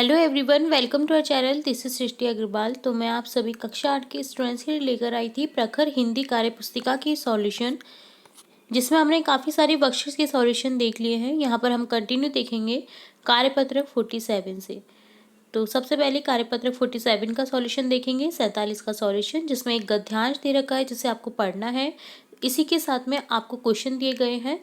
Hello everyone, welcome to our channel. This is Srishti Agarwal. तो मैं आप सभी कक्षा 8 के स्टूडेंट्स के लिए लेकर आई थी प्रखर हिंदी कार्य पुस्तिका की सॉल्यूशन, जिसमें हमने काफ़ी सारे वर्कशीट्स के सॉल्यूशन देख लिए हैं। यहाँ पर हम कंटिन्यू देखेंगे कार्यपत्रक 47 से। तो सबसे पहले कार्यपत्रक 47 का सॉल्यूशन देखेंगे, 47 का सॉल्यूशन, जिसमें एक गद्यांश दे रखा है जिसे आपको पढ़ना है। इसी के साथ में आपको क्वेश्चन दिए गए हैं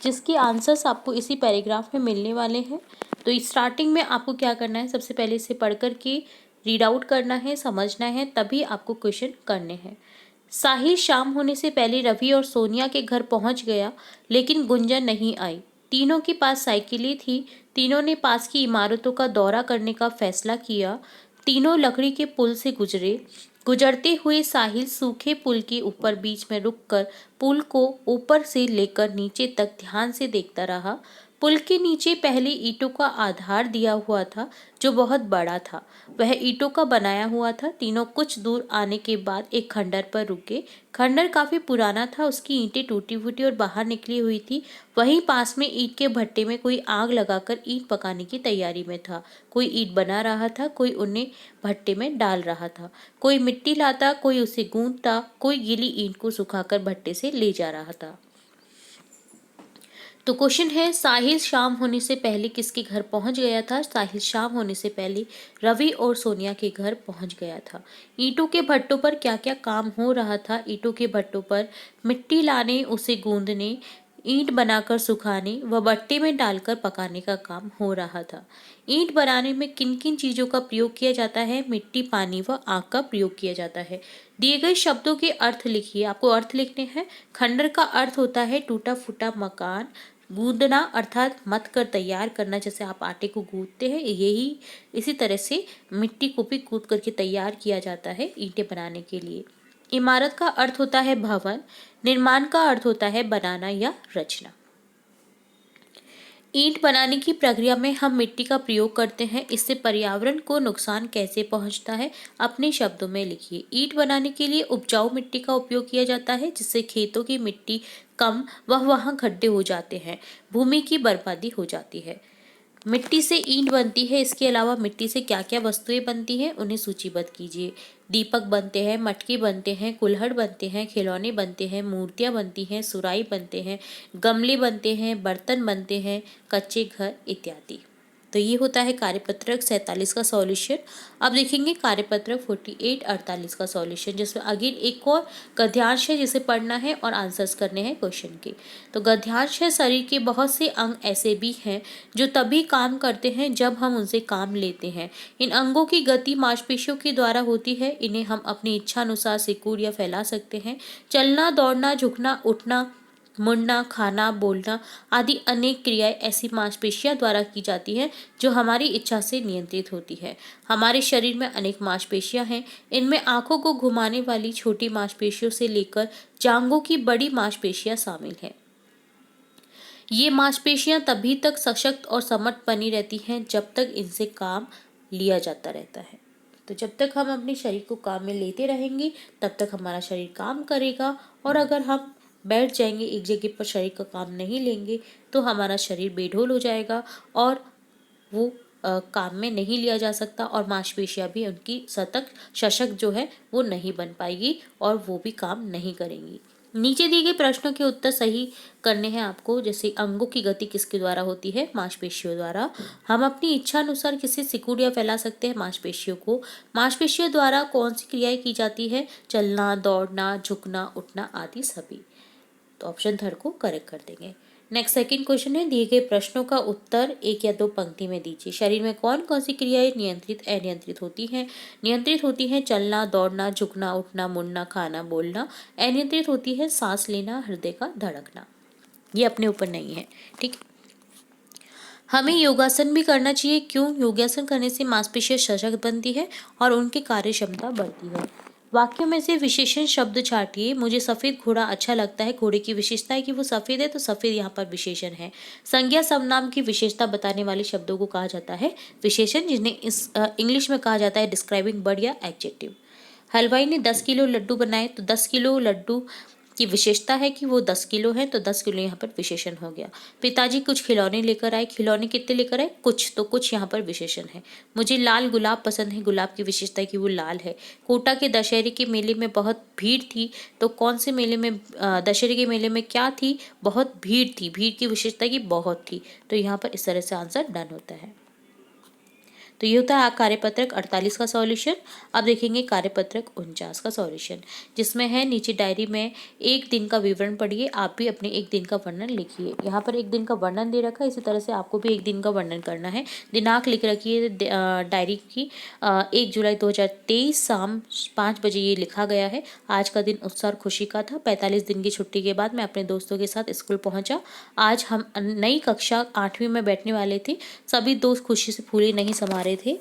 जिसके आंसर्स आपको इसी पैराग्राफ में मिलने वाले हैं। तो स्टार्टिंग में आपको क्या करना है, सबसे पहले इसे पढ़ कर के रीड आउट करना है, समझना है, तभी आपको क्वेश्चन करने हैं। साहिल शाम होने से पहले रवि और सोनिया के घर पहुंच गया, लेकिन गुंजन नहीं आई। तीनों के पास साइकिलें थी। तीनों ने पास की इमारतों का दौरा करने का फैसला किया। तीनों लकड़ी के पुल से गुजरे। गुजरते हुए साहिल सूखे पुल के ऊपर बीच में रुककर पुल को ऊपर से लेकर नीचे तक ध्यान से देखता रहा। पुल के नीचे पहले ईंटों का आधार दिया हुआ था, जो बहुत बड़ा था। वह ईंटों का बनाया हुआ था। तीनों कुछ दूर आने के बाद एक खंडर पर रुके। खंडर काफी पुराना था, उसकी ईंटें टूटी फूटी और बाहर निकली हुई थी। वहीं पास में ईंट के भट्टे में कोई आग लगाकर ईंट पकाने की तैयारी में था। कोई ईंट बना रहा था, कोई उन्हें भट्टे में डाल रहा था। कोई मिट्टी लाता, कोई उसे गूंथता, कोई गीली ईंट को सुखाकर भट्टे से ले जा रहा था। तो क्वेश्चन है, साहिल शाम होने से पहले किसके घर पहुंच गया था? साहिल शाम होने से पहले रवि और सोनिया के घर पहुंच गया था। ईंटों के भट्टों पर क्या क्या काम हो रहा था? ईंटों के भट्टों पर मिट्टी लाने, उसे गूंदने, ईंट बनाकर सुखाने व भट्टे में डालकर पकाने का काम हो रहा था। ईंट बनाने में किन किन चीजों का प्रयोग किया जाता है? मिट्टी, पानी व आग का प्रयोग किया जाता है। दिए गए शब्दों के अर्थ लिखिए। आपको अर्थ लिखने हैं। खंडर का अर्थ होता है टूटा फूटा मकान। गूंदना अर्थात मथ कर तैयार करना, जैसे आप आटे को गूंदते हैं, यही इसी तरह से मिट्टी को भी कूद करके तैयार किया जाता है ईंटें बनाने के लिए। इमारत का अर्थ होता है भवन। निर्माण का अर्थ होता है बनाना या रचना। ईंट बनाने की प्रक्रिया में हम मिट्टी का प्रयोग करते हैं। इससे पर्यावरण को नुकसान कैसे पहुंचता है? अपने शब्दों में लिखिए। ईंट बनाने के लिए उपजाऊ मिट्टी का उपयोग किया जाता है, जिससे खेतों की मिट्टी कम व वहां गड्ढे हो जाते हैं, भूमि की बर्बादी हो जाती है। मिट्टी से ईंट बनती है। इसके अलावा मिट्टी से क्या क्या वस्तुएं बनती हैं, उन्हें सूचीबद्ध कीजिए। दीपक बनते हैं, मटके बनते हैं, कुल्हड़ बनते हैं, खिलौने बनते हैं, मूर्तियां बनती हैं, सुराही बनते हैं, गमले बनते हैं, बर्तन बनते हैं, कच्चे घर इत्यादि। तो ये होता है कार्यपत्रक 47 का सॉल्यूशन। अब देखेंगे कार्यपत्रक 48-48 का सॉल्यूशन, जिसमें अगेन एक और गद्यांश है जिसे पढ़ना है और आंसर्स करने हैं क्वेश्चन के। तो गद्यांश है, शरीर के बहुत से अंग ऐसे भी हैं जो तभी काम करते हैं जब हम उनसे काम लेते हैं। इन अंगों की गति मांसपेशियों के द्वारा होती है। इन्हें हम अपनी इच्छा अनुसार सिकुड़ या फैला सकते हैं। चलना, दौड़ना, झुकना, उठना, मुड़ना, खाना, बोलना आदि अनेक क्रियाएं ऐसी मांसपेशियों द्वारा की जाती हैं जो हमारी इच्छा से नियंत्रित होती है। हमारे शरीर में अनेक मांसपेशियां हैं। इनमें आंखों को घुमाने वाली छोटी मांसपेशियों से लेकर जांघों की बड़ी मांसपेशियां शामिल हैं। ये मांसपेशियां तभी तक सशक्त और समर्थ बनी रहती हैं जब तक इनसे काम लिया जाता रहता है। तो जब तक हम अपने शरीर को काम में लेते रहेंगे तब तक हमारा शरीर काम करेगा, और अगर हम बैठ जाएंगे एक जगह पर, शरीर का काम नहीं लेंगे, तो हमारा शरीर बेढोल हो जाएगा और वो काम में नहीं लिया जा सकता, और मांसपेशियां भी उनकी सशक्त जो है वो नहीं बन पाएगी और वो भी काम नहीं करेंगी। नीचे दिए गए प्रश्नों के उत्तर सही करने हैं आपको। जैसे अंगों की गति किसके द्वारा होती है? मांसपेशियों द्वारा। हम अपनी इच्छा अनुसार किसे सिकुड़ या फैला सकते हैं? मांसपेशियों को। मांसपेशियों द्वारा कौन सी क्रियाएं की जाती है? चलना, दौड़ना, झुकना, उठना आदि सभी। तो ऑप्शन थर्ड को करेक्ट कर देंगे। नेक्स्ट सेकंड क्वेश्चन है, दिए गए प्रश्नों का उत्तर एक या दो पंक्ति में दीजिए। शरीर में कौन कौन सी क्रियाएं नियंत्रित अनियंत्रित होती हैं? नियंत्रित होती हैं चलना, दौड़ना, झुकना, उठना, मुड़ना, खाना, बोलना। अनियंत्रित होती है सांस लेना, हृदय का धड़कना। ये अपने ऊपर नहीं है, ठीक। हमें योगासन भी करना चाहिए। क्यों? योगासन करने से मांसपेशियां सशक्त बनती है और उनकी कार्य क्षमता बढ़ती है। वाक्यों में से विशेषण शब्द छाटिए। मुझे सफेद घोड़ा अच्छा लगता है। घोड़े की विशेषता है कि वो सफेद है, तो सफेद यहाँ पर विशेषण है। संज्ञा सर्वनाम की विशेषता बताने वाले शब्दों को कहा जाता है विशेषण, जिन्हें इस इंग्लिश में कहा जाता है डिस्क्राइबिंग वर्ड या एडजेक्टिव। हलवाई ने 10 किलो लड्डू बनाए, तो 10 किलो लड्डू की विशेषता है कि वो 10 किलो है, तो 10 किलो यहाँ पर विशेषण हो गया। पिताजी कुछ खिलौने लेकर आए, खिलौने कितने लेकर आए? कुछ, तो कुछ यहाँ पर विशेषण है। मुझे लाल गुलाब पसंद है, गुलाब की विशेषता है कि वो लाल है। कोटा के दशहरे के मेले में बहुत भीड़ थी, तो कौन से मेले में दशहरे के मेले में क्या थी? बहुत भीड़ थी, भीड़ की विशेषता की बहुत थी, तो यहाँ पर इस तरह से आंसर डन होता है। तो ये होता है कार्यपत्रक 48 का सॉल्यूशन। अब देखेंगे कार्यपत्रक 49 का सॉल्यूशन, जिसमें है नीचे डायरी में एक दिन का विवरण पढ़िए, आप भी अपने एक दिन का वर्णन लिखिए। यहाँ पर एक दिन का वर्णन दे रखा है, इसी तरह से आपको भी एक दिन का वर्णन करना है। दिनांक लिख रखिए डायरी की 1 जुलाई 2023 शाम 5 बजे ये लिखा गया है। आज का दिन उत्साह और खुशी का था। 45 दिन की छुट्टी के बाद मैं अपने दोस्तों के साथ स्कूल पहुंचा। आज हम नई कक्षा 8वीं में बैठने वाले थे। सभी दोस्त खुशी से फूले नहीं समा रहे थे।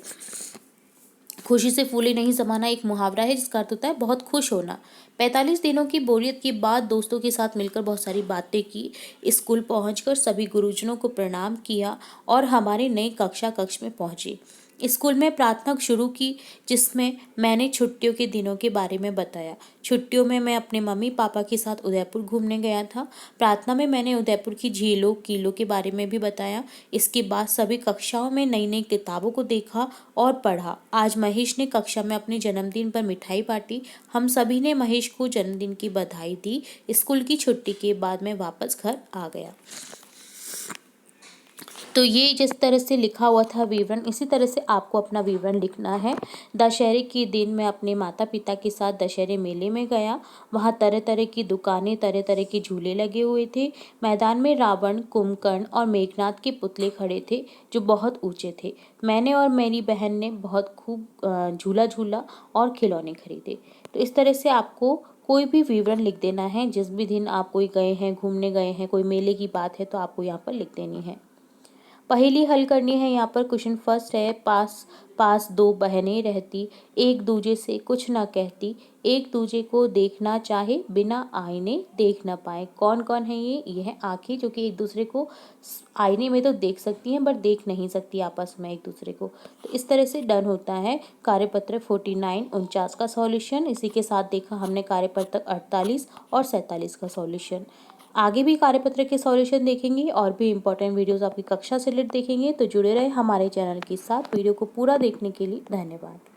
खुशी से फूले नहीं समाना एक मुहावरा है जिसका अर्थ होता है बहुत खुश होना। 45 दिनों की बोरियत के बाद दोस्तों के साथ मिलकर बहुत सारी बातें की। स्कूल पहुंचकर सभी गुरुजनों को प्रणाम किया और हमारे नए कक्ष में पहुंचे। स्कूल में प्रार्थना शुरू की, जिसमें मैंने छुट्टियों के दिनों के बारे में बताया। छुट्टियों में मैं अपने मम्मी पापा के साथ उदयपुर घूमने गया था। प्रार्थना में मैंने उदयपुर की झीलों किलों के बारे में भी बताया। इसके बाद सभी कक्षाओं में नई नई किताबों को देखा और पढ़ा। आज महेश ने कक्षा में अपने जन्मदिन पर मिठाई बांटी। हम सभी ने महेश को जन्मदिन की बधाई दी। स्कूल की छुट्टी के बाद मैं वापस घर आ गया। तो ये जिस तरह से लिखा हुआ था विवरण, इसी तरह से आपको अपना विवरण लिखना है। दशहरे के दिन मैं अपने माता पिता के साथ दशहरे मेले में गया। वहाँ तरह तरह की दुकानें, तरह तरह के झूले लगे हुए थे। मैदान में रावण, कुंभकर्ण और मेघनाथ के पुतले खड़े थे जो बहुत ऊंचे थे। मैंने और मेरी बहन ने बहुत खूब झूला झूला और खिलौने खरीदे। तो इस तरह से आपको कोई भी विवरण लिख देना है। जिस भी दिन आप कोई गए हैं, घूमने गए हैं, कोई मेले की बात है, तो आपको यहाँ पर लिख देनी है। पहेली हल करनी है। यहाँ पर क्वेश्चन फर्स्ट है, पास पास दो बहनें रहती, एक दूजे से कुछ ना कहती, एक दूजे को देखना चाहे बिना आईने देख ना पाए। कौन कौन है ये है आंखें, जो कि एक दूसरे को आईने में तो देख सकती हैं बट देख नहीं सकती आपस में एक दूसरे को। तो इस तरह से डन होता है कार्यपत्र 49 का सॉल्यूशन। इसी के साथ देखा हमने कार्यपत्र 48 और 47 का सॉल्यूशन। आगे भी कार्यपत्र के सॉल्यूशन देखेंगे और भी इंपॉर्टेंट वीडियोस आपकी कक्षा से रिलेटेड देखेंगे, तो जुड़े रहे हमारे चैनल के साथ। वीडियो को पूरा देखने के लिए धन्यवाद।